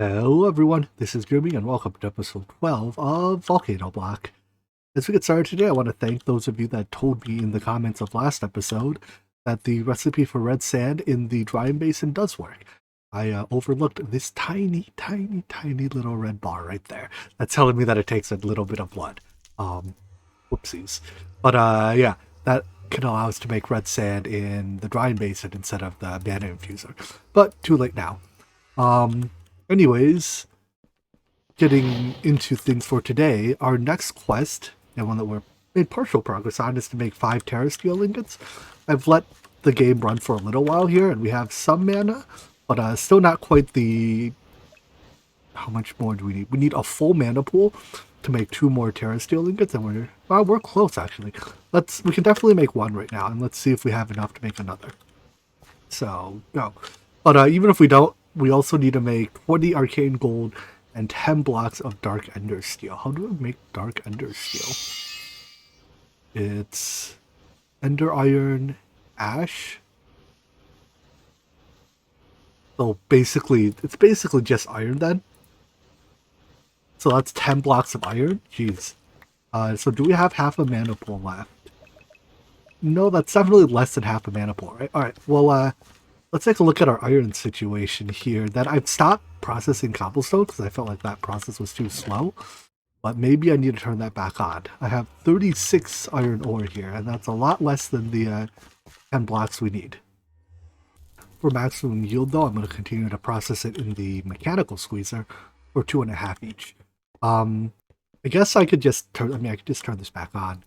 Hello everyone, this is Jimmy and welcome to episode 12 of Volcano Block. As we get started today, I want to thank those of you that told me in the comments of last episode that the recipe for red sand in the drying basin does work. I overlooked this tiny little red bar right there. That's telling me that it takes a little bit of blood. Whoopsies. But yeah, that can allow us to make red sand in the drying basin instead of the mana infuser. But too late now. Anyways, getting into things for today, our next quest, and one that we're made partial progress on, is to make 5 Terra Steel ingots. I've let the game run for a little while here, and we have some mana, but still not quite the... How much more do we need? We need a full mana pool to make 2 more Terra Steel ingots, and we're close, actually. We can definitely make 1 right now, and let's see if we have enough to make another. So, no. But even if we don't, we also need to make 20 arcane gold and 10 blocks of dark ender steel. How do I make dark ender steel? It's ender iron, ash. So basically, it's basically just iron then. So that's 10 blocks of iron. Jeez. So do we have half a mana pool left? No, that's definitely less than half a mana pool, right? Alright, well, let's take a look at our iron situation here. That I've stopped processing cobblestone because I felt like that process was too slow. But maybe I need to turn that back on. I have 36 iron ore here, and that's a lot less than the 10 blocks we need. For maximum yield, though, I'm going to continue to process it in the mechanical squeezer for 2.5 each. I guess I could just turn. I could just turn this back on.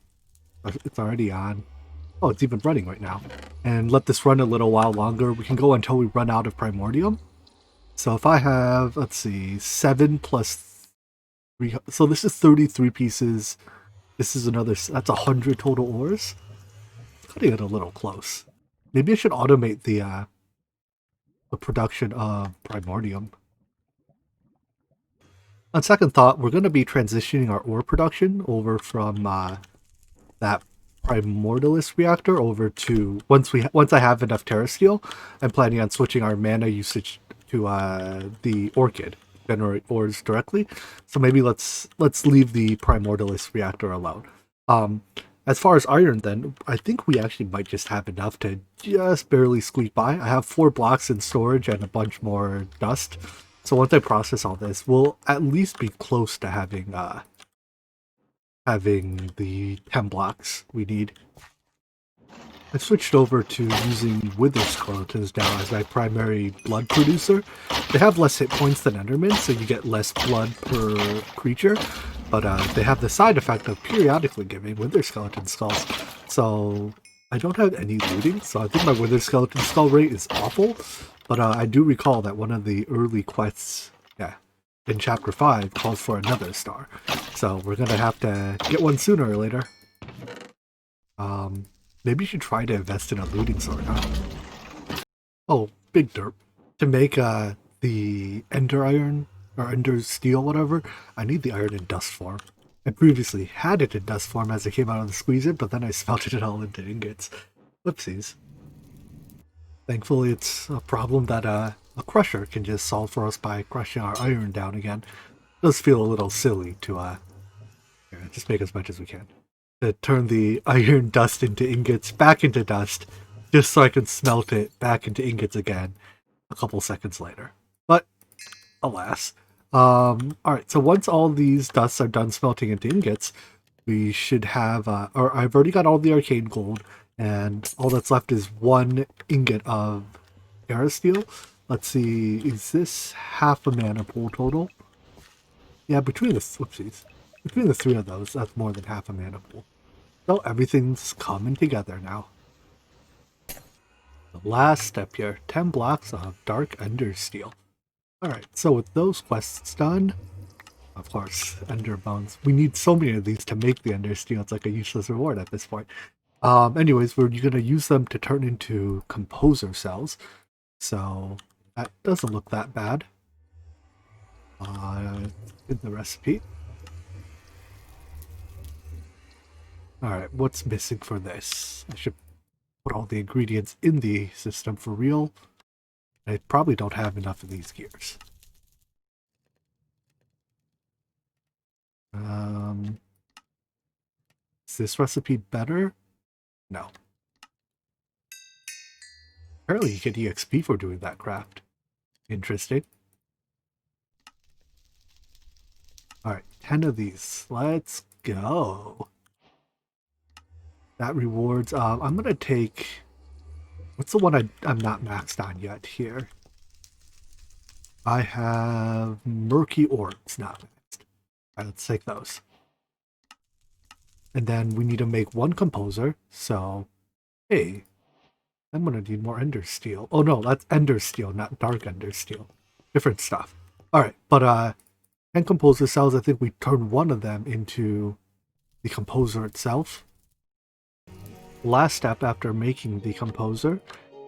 It's already on. Oh, it's even running right now. And let this run a little while longer. We can go until we run out of Primordium. So if I have, let's see, 7 plus 3. So this is 33 pieces. This is another, that's 100 total ores. Cutting it a little close. Maybe I should automate the production of Primordium. On second thought, we're going to be transitioning our ore production over from that Primordialist reactor over to once I have enough Terra Steel, I'm planning on switching our mana usage to the Orchid generate ores directly. So maybe let's leave the Primordialist reactor alone. As far as iron, then I think we actually might just have enough to just barely squeak by. I have 4 blocks in storage and a bunch more dust. So once I process all this, we'll at least be close to having the 10 blocks we need. I switched over to using Wither Skeletons now as my primary blood producer. They have less hit points than Endermen, so you get less blood per creature, but they have the side effect of periodically giving Wither Skeleton skulls. So I don't have any looting, so I think my Wither Skeleton skull rate is awful, but I do recall that one of the early quests, in Chapter 5 calls for another star. So we're going to have to get one sooner or later. Maybe you should try to invest in a looting sword, huh? Oh, big derp. To make the ender iron, or ender steel, whatever, I need the iron in dust form. I previously had it in dust form as it came out of the squeezer, but then I smelted it all into ingots. Whoopsies. Thankfully, it's a problem that a crusher can just solve for us by crushing our iron down again. It does feel a little silly to just make as much as we can. To turn the iron dust into ingots back into dust, just so I can smelt it back into ingots again a couple seconds later. But, alas. Alright, so once all these dusts are done smelting into ingots, we should have, or I've already got all the arcane gold, and all that's left is 1 ingot of Terra Steel. Let's see, is this half a mana pool total? Yeah, between the 3 of those, that's more than half a mana pool. So everything's coming together now. The last step here, 10 blocks of dark ender steel. Alright, so with those quests done, of course, ender bones. We need so many of these to make the ender steel, it's like a useless reward at this point. Anyways, we're going to use them to turn into composer cells. So that doesn't look that bad. In the recipe. Alright, what's missing for this? I should put all the ingredients in the system for real. I probably don't have enough of these gears. this recipe better? No. Apparently you get EXP for doing that craft. Interesting. Alright, 10 of these. Let's go. That rewards, I'm gonna take, what's the one I'm not maxed on yet here? I have Murky Orbs not maxed. Alright, let's take those. And then we need to make one composer, so, hey, I'm gonna need more Ender Steel. Oh no, that's Ender Steel, not Dark Ender Steel. Different stuff. Alright, but 10 composer cells, I think we turn one of them into the composer itself. Last step after making the composer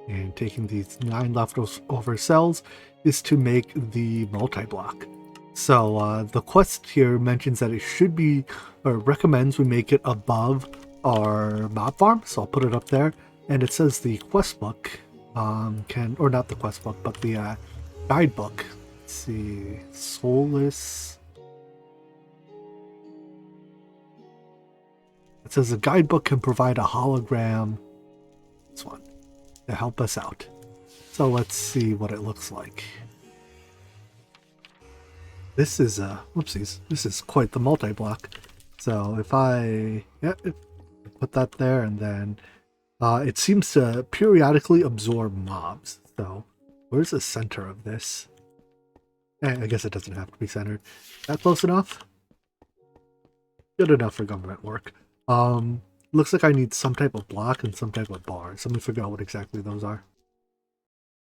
and taking these 9 leftover cells is to make the multi-block. So the quest here mentions that it should be, or recommends we make it above our mob farm, so I'll put it up there. And it says the quest book can, or not the quest book, but the guidebook. Let's see, Soulus. It says the guidebook can provide a hologram, this one, to help us out. So let's see what it looks like. This is, whoopsies, this is quite the multi-block. So if I, put that there, and then it seems to periodically absorb mobs. So where's the center of this? I guess it doesn't have to be centered. That close enough? Good enough for government work. Looks like I need some type of block and some type of bars. Let me figure out what exactly those are.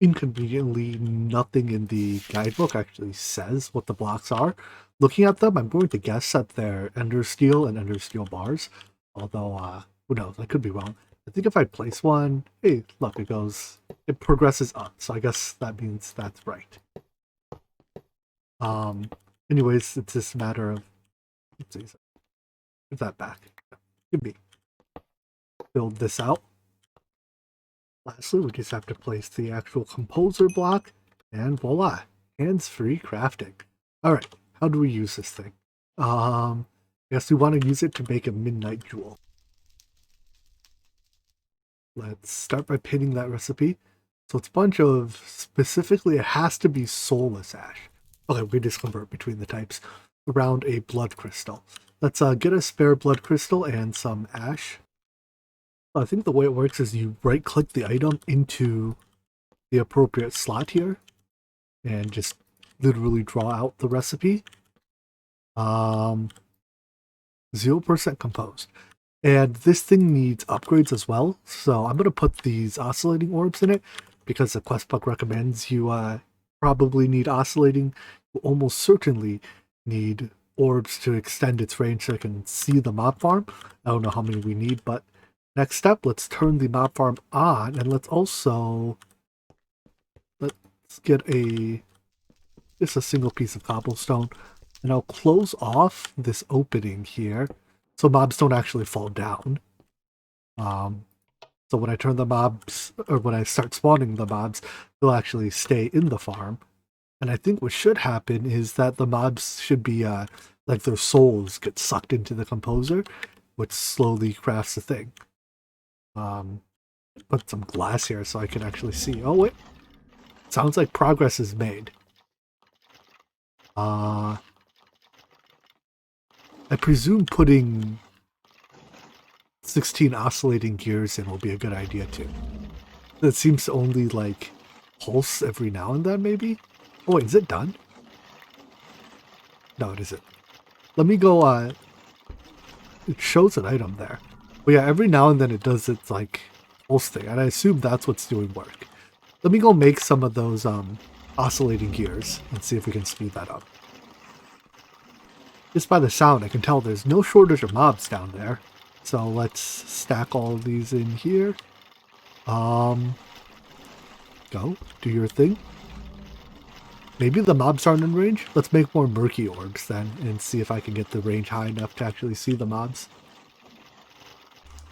Inconveniently, nothing in the guidebook actually says what the blocks are. Looking at them, I'm going to guess that they're Ender Steel and Ender Steel bars. Although, who knows, I could be wrong. I think if I place one, hey, look, it progresses up. So I guess that means that's right. Anyways, it's just a matter of, oopsies, give that back. Give me. Build this out. Lastly, we just have to place the actual composer block, and voila, hands-free crafting. Alright, how do we use this thing? I guess we want to use it to make a midnight jewel. Let's start by pinning that recipe. So it's a bunch of, specifically it has to be Soulus ash. Okay, we just convert between the types around a blood crystal. Let's get a spare blood crystal and some ash. I think the way it works is you right-click the item into the appropriate slot here and just literally draw out the recipe. 0% composed. And this thing needs upgrades as well, so I'm going to put these oscillating orbs in it because the quest book recommends you probably need oscillating. You almost certainly need orbs to extend its range so I can see the mob farm. I don't know how many we need, but next step, let's turn the mob farm on, and let's get just a single piece of cobblestone, and I'll close off this opening here so mobs don't actually fall down. So when I turn the mobs, or when I start spawning the mobs, they'll actually stay in the farm. And I think what should happen is that the mobs should be, like their souls get sucked into the composer, which slowly crafts the thing. Put some glass here so I can actually see. Oh wait, sounds like progress is made. I presume putting 16 oscillating gears in will be a good idea too. That seems to only like pulse every now and then maybe? Oh wait, is it done? No, it isn't. Let me go, it shows an item there. But yeah, every now and then it does its like pulse thing, and I assume that's what's doing work. Let me go make some of those oscillating gears and see if we can speed that up. Just by the sound, I can tell there's no shortage of mobs down there. So let's stack all of these in here. Go, do your thing. Maybe the mobs aren't in range. Let's make more murky orbs then and see if I can get the range high enough to actually see the mobs.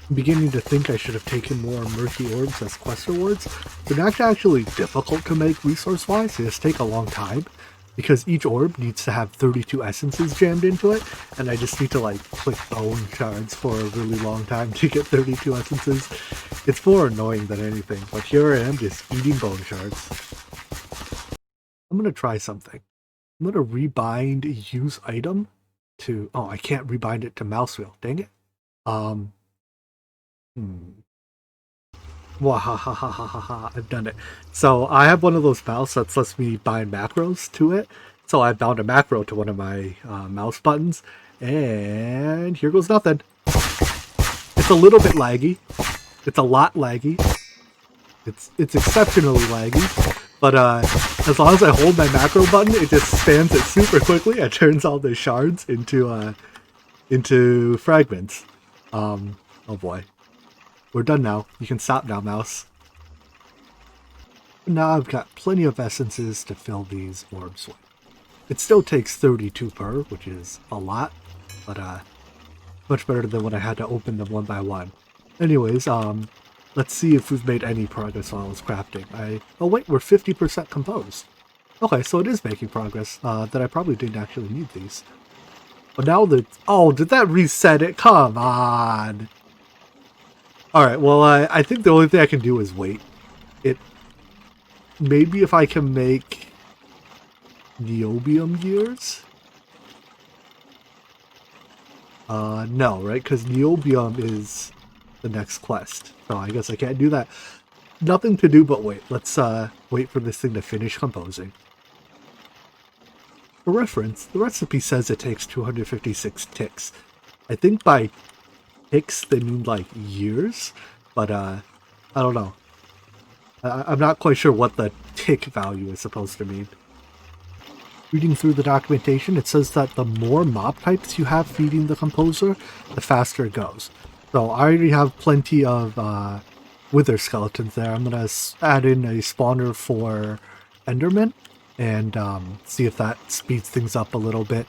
I'm beginning to think I should have taken more murky orbs as quest rewards. They're not actually difficult to make resource-wise. They just take a long time. because each orb needs to have 32 essences jammed into it, and I just need to like click bone shards for a really long time to get 32 essences. It's more annoying than anything, but here I am just eating bone shards. I'm gonna try something. I'm gonna rebind use item to, oh, I can't rebind it to mouse wheel, dang it. Wahahahaha, I've done it. So I have one of those mouse that lets me bind macros to it. So I bound a macro to one of my mouse buttons, and here goes nothing. It's a little bit laggy. It's a lot laggy. It's exceptionally laggy. But as long as I hold my macro button, it just spams it super quickly and turns all the shards into fragments. Oh boy. We're done now. You can stop now, mouse. Now I've got plenty of essences to fill these orbs with. It still takes 32 per, which is a lot, but much better than when I had to open them one by one. Anyways, let's see if we've made any progress while I was crafting. Oh wait, we're 50% composed. Okay, so it is making progress. That I probably didn't actually need these. But now that, oh, did that reset it? Come on. Alright, well, I think the only thing I can do is wait. Maybe if I can make Niobium gears? No, right? Because Niobium is the next quest. So I guess I can't do that. Nothing to do but wait. Let's wait for this thing to finish composing. For reference, the recipe says it takes 256 ticks. I think by ticks they mean like years, but I don't know. I'm not quite sure what the tick value is supposed to mean. Reading through the documentation, it says that the more mob types you have feeding the composer, the faster it goes. So I already have plenty of wither skeletons there. I'm going to add in a spawner for Enderman and see if that speeds things up a little bit.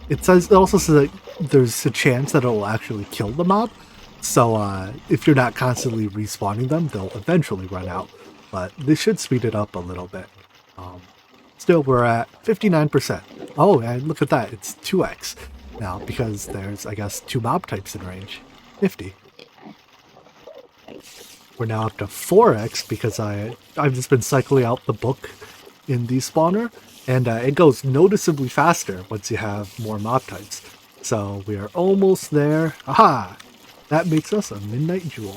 It also says that there's a chance that it will actually kill the mob. So if you're not constantly respawning them, they'll eventually run out. But this should speed it up a little bit. Still, we're at 59%. Oh, and look at that. It's 2x now because there's, I guess, 2 mob types in range. 50. We're now up to 4x because I've just been cycling out the book in the spawner. And it goes noticeably faster once you have more mob types. So we are almost there. Aha! That makes us a midnight jewel.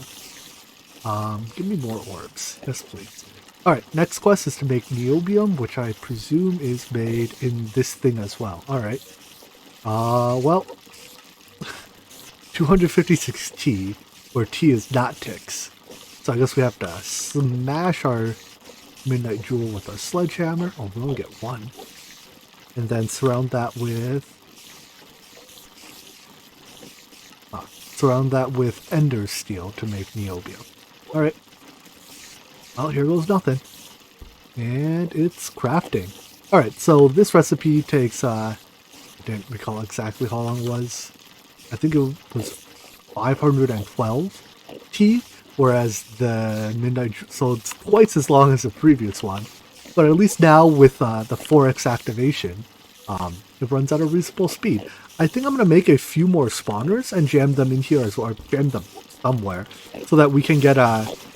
Give me more orbs. Yes, please. Alright, next quest is to make Niobium, which I presume is made in this thing as well. Alright. Well, 256 T, where T is not ticks. So I guess we have to smash our midnight jewel with a sledgehammer. Oh, we only get one. And then surround that with ender steel to make niobium. Alright. Well, here goes nothing. And it's crafting. Alright, so this recipe takes I didn't recall exactly how long it was. I think it was 512 T, whereas the midnight, so it's twice as long as the previous one. But at least now with the 4x activation, it runs at a reasonable speed. I think I'm going to make a few more spawners and jam them in here as well, or jam them somewhere, so that we can get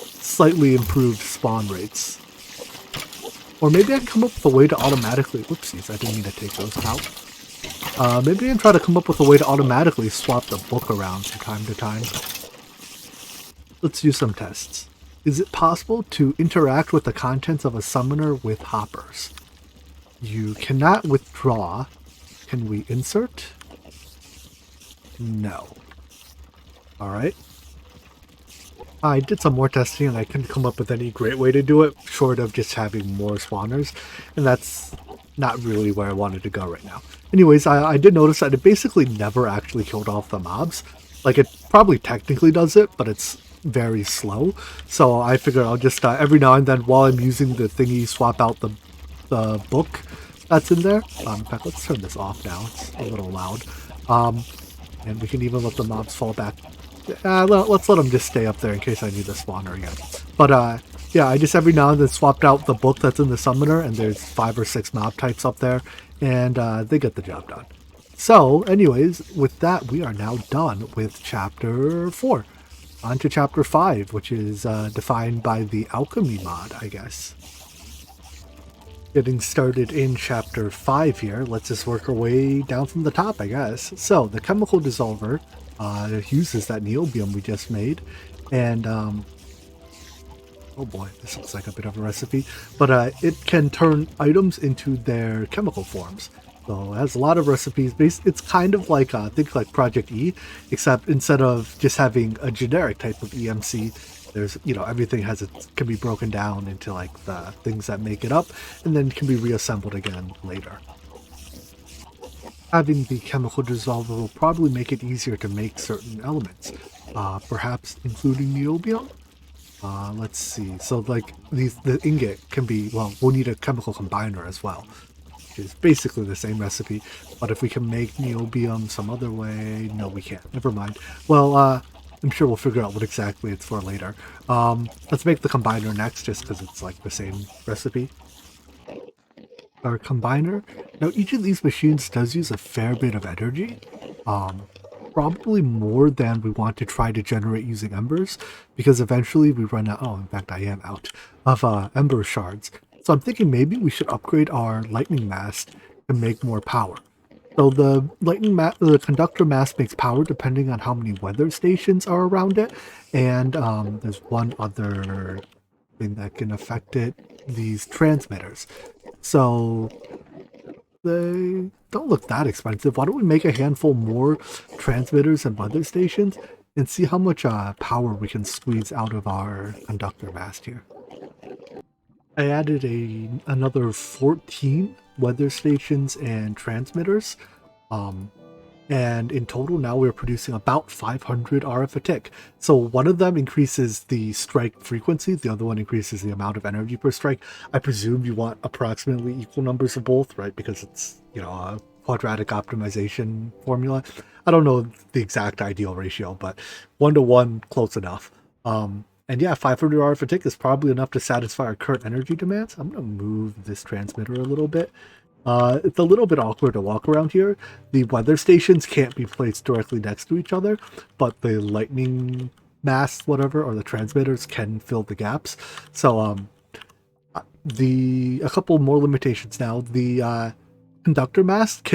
slightly improved spawn rates. Or maybe I can come up with a way to automatically, whoopsies, I didn't mean to take those out. Maybe I can try to come up with a way to automatically swap the book around from time to time. Let's do some tests. Is it possible to interact with the contents of a summoner with hoppers? You cannot withdraw. Can we insert? No. Alright. I did some more testing and I couldn't come up with any great way to do it, short of just having more spawners. And that's not really where I wanted to go right now. Anyways, I did notice that it basically never actually killed off the mobs. Like, it probably technically does it, but it's very slow. So I figured I'll just, every now and then while I'm using the thingy, swap out the book that's in there. In fact, let's turn this off now. It's a little loud. And we can even let the mobs fall back. Let's let them just stay up there in case I need the spawner again. But yeah, I just every now and then swapped out the book that's in the summoner, and there's 5 or 6 mob types up there, and they get the job done. So, anyways, with that, we are now done with Chapter 4. On to Chapter 5, which is defined by the Alchemy mod, I guess. Getting started in Chapter 5 here, let's just work our way down from the top, I guess. So, the chemical dissolver uses that niobium we just made, and oh boy, this looks like a bit of a recipe, but it can turn items into their chemical forms. So it has a lot of recipes. It's kind of like, think like Project E, except instead of just having a generic type of EMC, there's, everything can be broken down into like the things that make it up, and then can be reassembled again later. Having the chemical dissolver will probably make it easier to make certain elements, perhaps including niobium. Let's see. So like the ingot can be, well, we'll need a chemical combiner as well, which is basically the same recipe. But if we can make niobium some other way, no, we can't. Never mind. Well, I'm sure we'll figure out what exactly it's for later. Let's make the combiner next, just because it's like the same recipe. Our combiner. Now, each of these machines does use a fair bit of energy. Probably more than we want to try to generate using embers, because eventually we run out. Oh, in fact, I am out of ember shards. So I'm thinking maybe we should upgrade our lightning mast to make more power. So the conductor mast makes power depending on how many weather stations are around it, and there's one other thing that can affect it: these transmitters. So they don't look that expensive. Why don't we make a handful more transmitters and weather stations and see how much power we can squeeze out of our conductor mast here. I added another 14 weather stations and transmitters. And in total now we're producing about 500 RF a tick. So one of them increases the strike frequency, the other one increases the amount of energy per strike. I presume you want approximately equal numbers of both, right? Because it's, a quadratic optimization formula. I don't know the exact ideal ratio, but 1-to-1 close enough. And yeah, 500 RF a tick is probably enough to satisfy our current energy demands. I'm going to move this transmitter a little bit. It's a little bit awkward to walk around here. The weather stations can't be placed directly next to each other, but the lightning masts, whatever, or the transmitters can fill the gaps. So a couple more limitations now. The conductor mast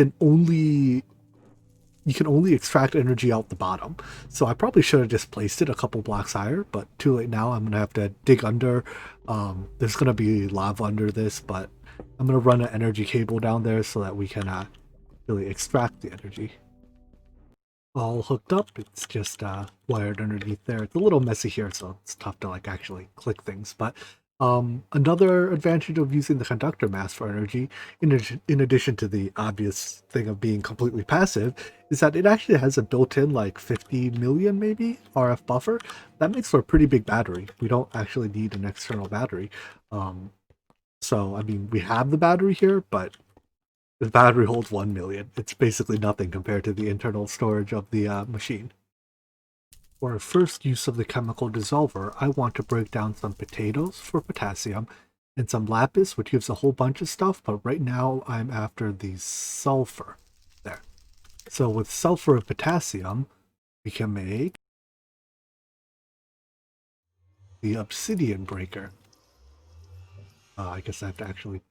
you can only extract energy out the bottom. So I probably should have just placed it a couple blocks higher, but too late now. I'm going to have to dig under. There's going to be lava under this, but I'm going to run an energy cable down there so that we can really extract the energy. All hooked up. It's just wired underneath there. It's a little messy here, so it's tough to like actually click things. But another advantage of using the conductor mast for energy, in addition to the obvious thing of being completely passive, is that it actually has a built-in like 50 million maybe RF buffer. That makes for a pretty big battery. We don't actually need an external battery. So, I mean, we have the battery here, but the battery holds 1 million. It's basically nothing compared to the internal storage of the machine. For our first use of the chemical dissolver, I want to break down some potatoes for potassium and some lapis, which gives a whole bunch of stuff, but right now I'm after the sulfur. There. So with sulfur and potassium, we can make the Obsidian Breaker. I guess I have to actually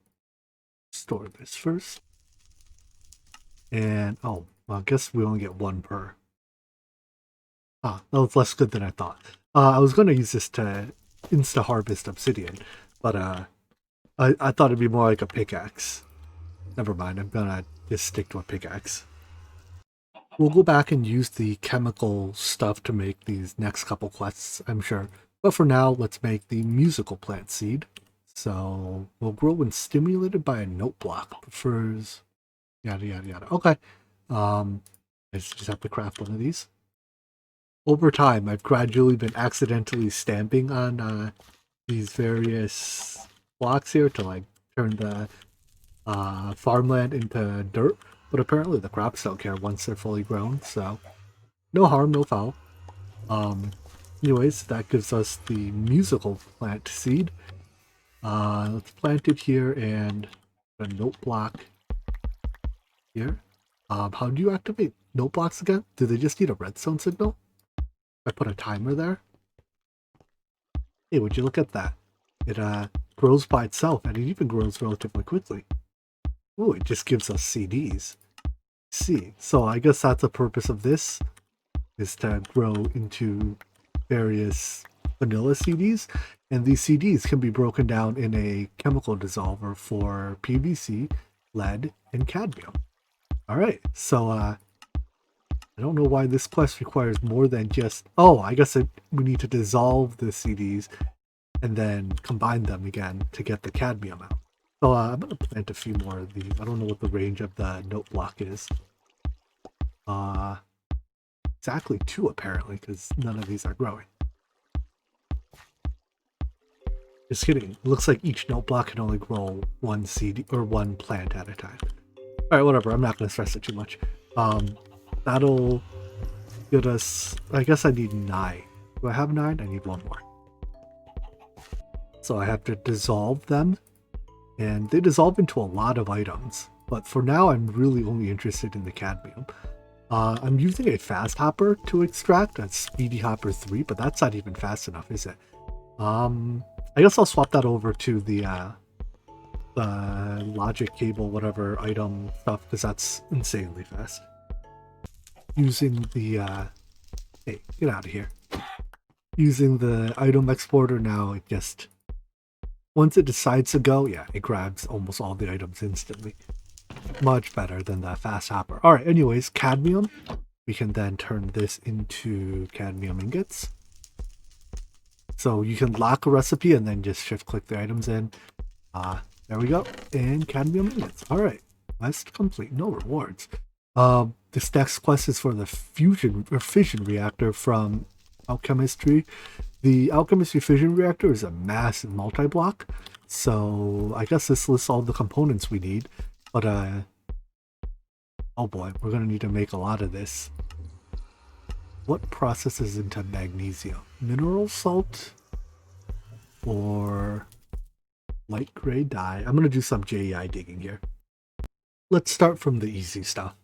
store this first. And, oh, well, I guess we only get one per. That was less good than I thought. I was going to use this to insta-harvest obsidian, but I thought it'd be more like a pickaxe. Never mind, I'm going to just stick to a pickaxe. We'll go back and use the chemical stuff to make these next couple quests, I'm sure. But for now, let's make the musical plant seed. So we'll grow when stimulated by a note block. Prefers yada yada yada. Okay. I just have to craft one of these. Over time, I've gradually been accidentally stamping on these various blocks here to like turn the farmland into dirt. But apparently the crops don't care once they're fully grown, so no harm, no foul. Anyways, that gives us the musical plant seed. Let's plant it here and a note block here. How do you activate note blocks again? Do they just need a redstone signal? I put a timer there. Hey, would you look at that? It grows by itself, and it even grows relatively quickly. Ooh, it just gives us CDs. See, so I guess that's the purpose of this, is to grow into various vanilla CDs, and these CDs can be broken down in a chemical dissolver for PVC, lead, and cadmium. Alright, so I don't know why this quest requires more than just... Oh, I guess we need to dissolve the CDs and then combine them again to get the cadmium out. So I'm going to plant a few more of these. I don't know what the range of the note block is. Exactly 2 apparently, because none of these are growing. Just kidding. It looks like each note block can only grow 1 CD or 1 plant at a time. Alright, whatever. I'm not going to stress it too much. That'll get us... I guess I need 9. Do I have 9? I need 1 more. So I have to dissolve them. And they dissolve into a lot of items. But for now, I'm really only interested in the cadmium. I'm using a fast hopper to extract, a speedy hopper 3, but that's not even fast enough, is it? I guess I'll swap that over to the logic cable, whatever item stuff, because that's insanely fast. Using the, hey, get out of here. Using the item exporter now, it just, once it decides to go, yeah, it grabs almost all the items instantly. Much better than the fast hopper. Alright, anyways, cadmium. We can then turn this into cadmium ingots. So you can lock a recipe and then just shift click the items in. There we go. And cadmium ingots. Alright. Quest complete. No rewards. This next quest is for the fission reactor from Alchemistry. The Alchemistry fission reactor is a massive multi-block. So I guess this lists all the components we need. But, oh boy, we're going to need to make a lot of this. What processes into magnesium? Mineral salt or light gray dye? I'm going to do some JEI digging here. Let's start from the easy stuff.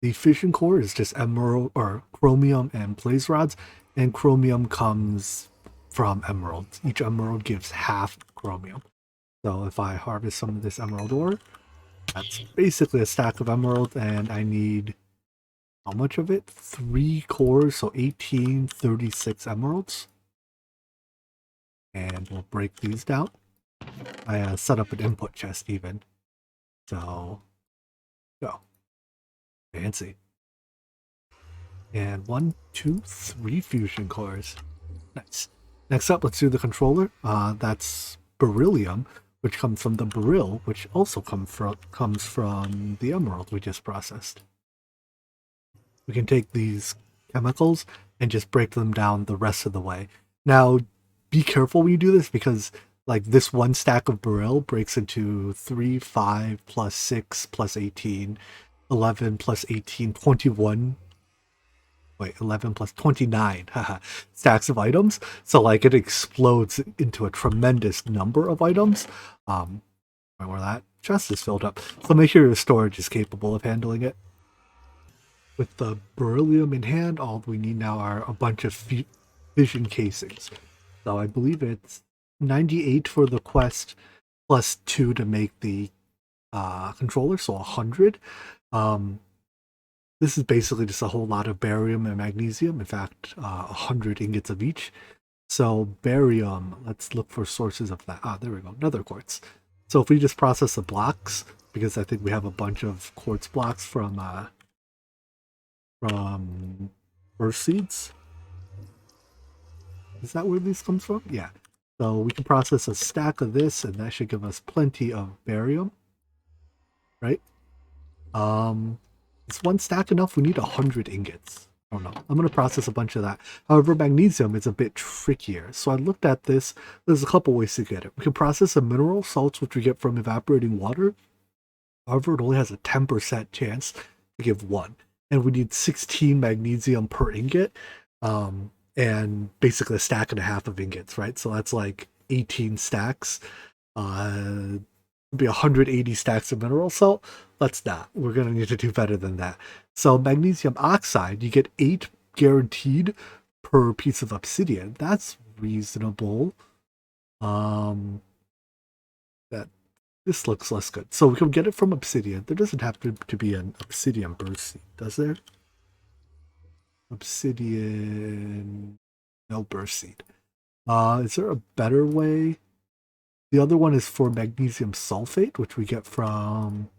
The fission core is just emerald or chromium and blaze rods, and chromium comes from emeralds. Each emerald gives half chromium. So if I harvest some of this emerald ore, that's basically a stack of emerald, and I need, how much of it? 3 cores, so 36 emeralds. And we'll break these down. I set up an input chest even. So, go. Fancy. And 1, 2, 3 fusion cores. Nice. Next up, let's do the controller. That's beryllium, which comes from the beryl, which also comes from the emerald we just processed. We can take these chemicals and just break them down the rest of the way. Now, be careful when you do this, because like this one stack of beryl breaks into 3, 5, plus 6, plus 18, 11, plus 18, 21. Wait, 11 plus 29 stacks of items. So like it explodes into a tremendous number of items. Where that chest is filled up. So make sure your storage is capable of handling it. With the beryllium in hand, all we need now are a bunch of fission casings. So I believe it's 98 for the quest, plus 2 to make the controller, so 100. This is basically just a whole lot of barium and magnesium. In fact, 100 ingots of each. So barium, let's look for sources of that. There we go, nether quartz. So if we just process the blocks, because I think we have a bunch of quartz blocks from earth seeds. Is that where this comes from? Yeah. So we can process a stack of this, and that should give us plenty of barium. Right? Is 1 stack enough? We need 100 ingots. I don't know. I'm going to process a bunch of that. However, magnesium is a bit trickier. So I looked at this. There's a couple ways to get it. We can process the mineral salts, which we get from evaporating water. However, it only has a 10% chance to give 1. And we need 16 magnesium per ingot. And basically a stack and a half of ingots, right? So that's like 18 stacks. It'll be 180 stacks of mineral salt. Let's not. We're going to need to do better than that. So magnesium oxide, you get 8 guaranteed per piece of obsidian. That's reasonable. That this looks less good. So we can get it from obsidian. There doesn't have to be an obsidian burst seed, does there? Obsidian, no burst seed. Is there a better way? The other one is for magnesium sulfate, which we get from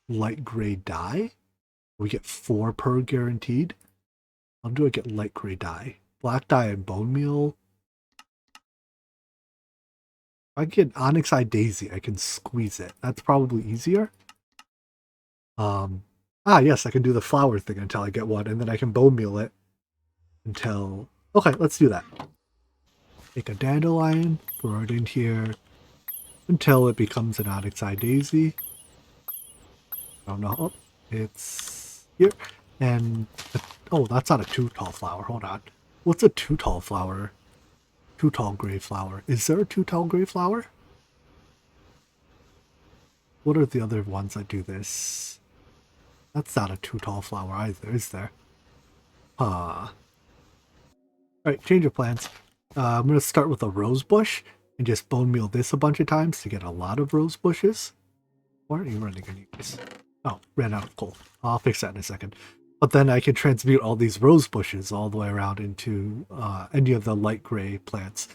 light gray dye. We get 4 per guaranteed. How do I get light gray dye? Black dye and bone meal. If I get onyx eye daisy, I can squeeze it. That's probably easier. Yes, I can do the flower thing until I get one, and then I can bone meal it until... Okay, let's do that. Take a dandelion, throw it in here until it becomes an onyx eye daisy. I don't know. Oh, it's here. And, oh, that's not a too tall flower. Hold on. What's a too tall flower? Too tall gray flower. Is there a too tall gray flower? What are the other ones that do this? That's not a too tall flower either, is there? Alright, change of plans. I'm going to start with a rose bush and just bone meal this a bunch of times to get a lot of rose bushes. Why aren't you running anyways? Oh, ran out of coal. I'll fix that in a second. But then I can transmute all these rose bushes all the way around into any of the light gray plants.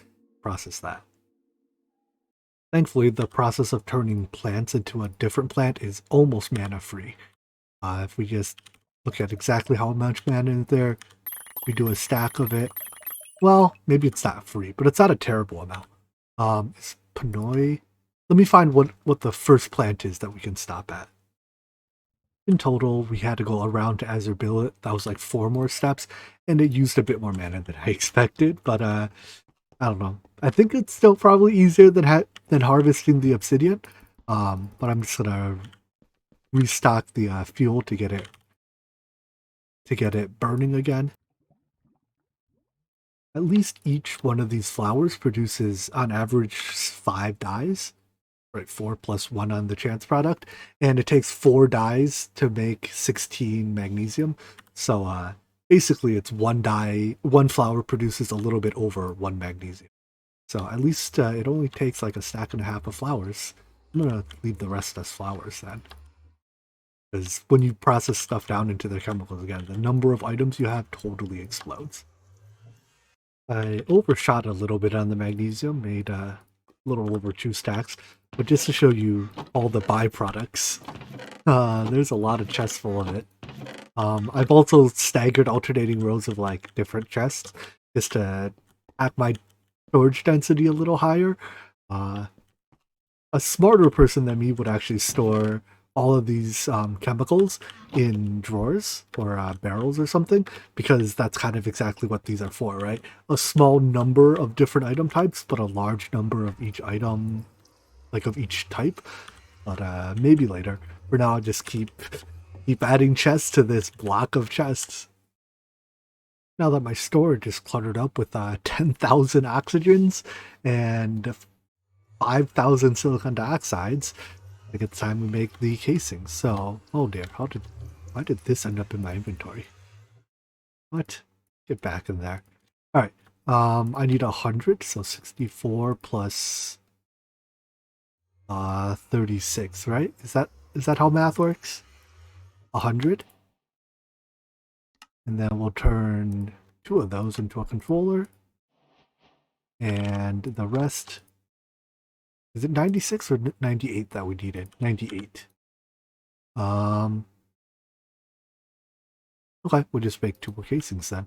Process that. Thankfully, the process of turning plants into a different plant is almost mana free. If we just look at exactly how much mana is there, we do a stack of it. Well, maybe it's not free, but it's not a terrible amount. Is Pinoy? Let me find what the first plant is that we can stop at. In total, we had to go around to Azurbillet. That was like 4 more steps, and it used a bit more mana than I expected, but I don't know. I think it's still probably easier than harvesting the obsidian, but I'm just gonna restock the fuel to get it burning again. At least each one of these flowers produces on average 5 dyes. Right, 4 plus 1 on the chance product, and it takes 4 dyes to make 16 magnesium. So basically it's 1 dye, 1 flower produces a little bit over 1 magnesium. So at least it only takes like a stack and a half of flowers. I'm gonna leave the rest as flowers then. Because when you process stuff down into the chemicals again, the number of items you have totally explodes. I overshot a little bit on the magnesium, made a little over 2 stacks, but just to show you all the byproducts, there's a lot of chests full of it. I've also staggered alternating rows of like different chests just to have my storage density a little higher. A smarter person than me would actually store all of these chemicals in drawers or barrels or something, because that's kind of exactly what these are for, right? A small number of different item types, but a large number of each item, like of each type. But maybe later. For now, I'll just keep adding chests to this block of chests. Now that my storage is cluttered up with 10,000 oxygens and 5,000 silicon dioxides, I think it's time we make the casings. So, oh dear, why did this end up in my inventory? What? Get back in there. Alright, I need 100, so 64 plus 36, right? Is that how math works? 100? And then we'll turn 2 of those into a controller. And the rest... Is it 96 or 98 that we needed? 98. Okay, we'll just make 2 more casings then.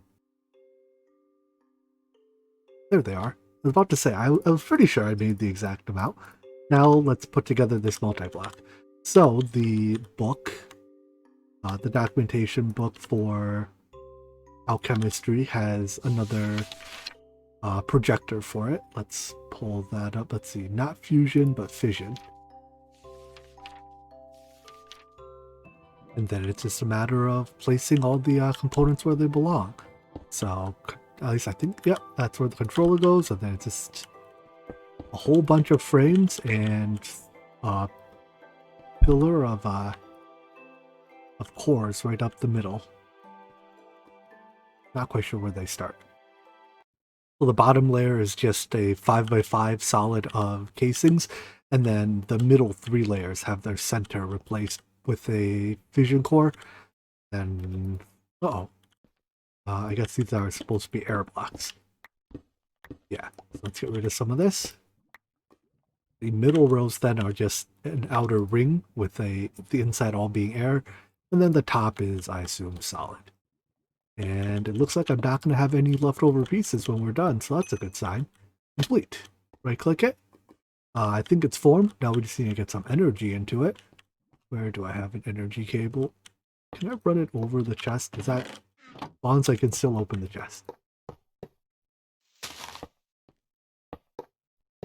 There they are. I was about to say, I was pretty sure I made the exact amount. Now let's put together this multi-block. So the book, the documentation book for Alchemistry has another projector for it. Let's pull that up. Let's see, not fusion, but fission. And then it's just a matter of placing all the components where they belong. So at least I think, yep, that's where the controller goes, and then it's just a whole bunch of frames and a pillar of cores right up the middle. Not quite sure where they start. So the bottom layer is just a 5x5 solid of casings, and then the middle 3 layers have their center replaced with a fission core. And I guess these are supposed to be air blocks. Yeah, so let's get rid of some of this. The middle rows then are just an outer ring with the inside all being air, and then the top is, I assume, solid. And it looks like I'm not going to have any leftover pieces when we're done, so that's a good sign. Complete. Right-click it. I think it's formed. Now we just need to get some energy into it. Where do I have an energy cable? Can I run it over the chest? Is that... As long as I can still open the chest.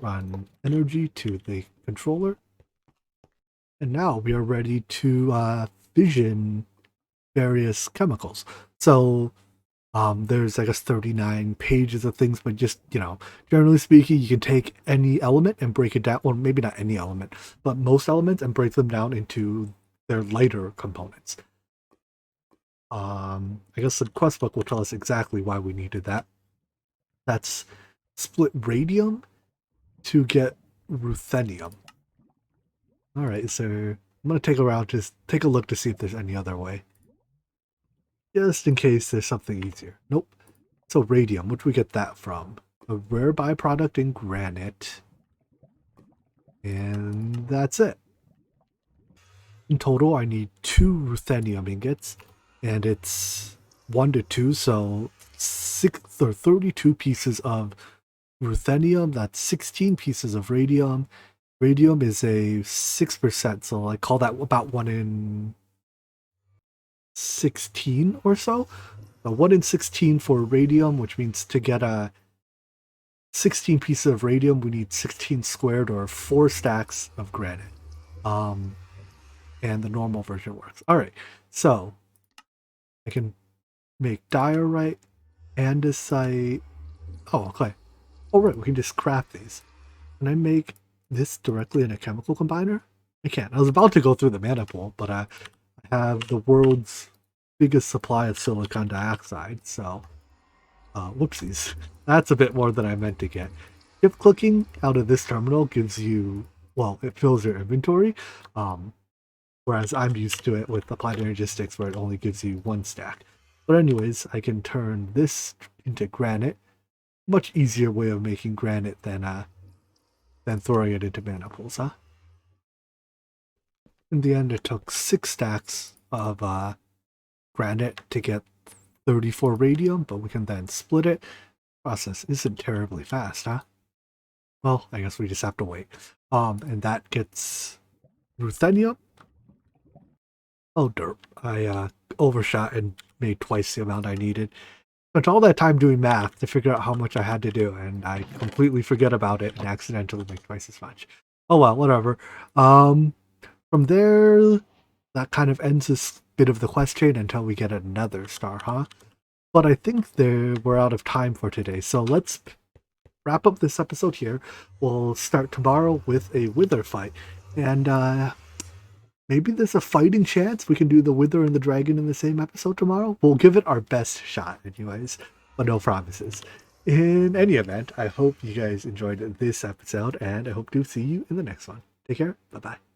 Run energy to the controller. And now we are ready to fission various chemicals. So there's, I guess, 39 pages of things, but just, generally speaking, you can take any element and break it down. Well, maybe not any element, but most elements, and break them down into their lighter components. I guess the quest book will tell us exactly why we needed that. That's split radium to get ruthenium. All right, so I'm going to take a look to see if there's any other way. Just in case there's something easier. Nope. So radium, where'd we get that from? A rare byproduct in granite. And that's it. In total, I need 2 ruthenium ingots. And it's 1 to 2, so 32 pieces of ruthenium. That's 16 pieces of radium. Radium is a 6%, so I call that about 1 in 16 or so. 1 in 16 for radium, which means to get a 16 pieces of radium, we need 16 squared or 4 stacks of granite. And the normal version works. All right, so I can make diorite, andesite. Oh, okay. Oh, right, we can just craft these. Can I make this directly in a chemical combiner? I can't. I was about to go through the mana pool, but I have the world's biggest supply of silicon dioxide, so whoopsies. That's a bit more than I meant to get. Shift clicking out of this terminal gives you, well, it fills your inventory, whereas I'm used to it with Applied Energistics where it only gives you 1 stack. But anyways, I can turn this into granite. Much easier way of making granite than throwing it into mana pools, huh? In the end, it took 6 stacks of granite to get 34 radium, but we can then split it. Process isn't terribly fast, huh? Well, I guess we just have to wait. And that gets ruthenium. Oh, derp. I overshot and made twice the amount I needed. Spent all that time doing math to figure out how much I had to do, and I completely forget about it and accidentally make twice as much. Oh well, whatever. From there, that kind of ends this bit of the quest chain until we get another star, huh? But I think we're out of time for today, so let's wrap up this episode here. We'll start tomorrow with a wither fight, and maybe there's a fighting chance we can do the wither and the dragon in the same episode tomorrow. We'll give it our best shot anyways, but no promises. In any event, I hope you guys enjoyed this episode, and I hope to see you in the next one. Take care. Bye-bye.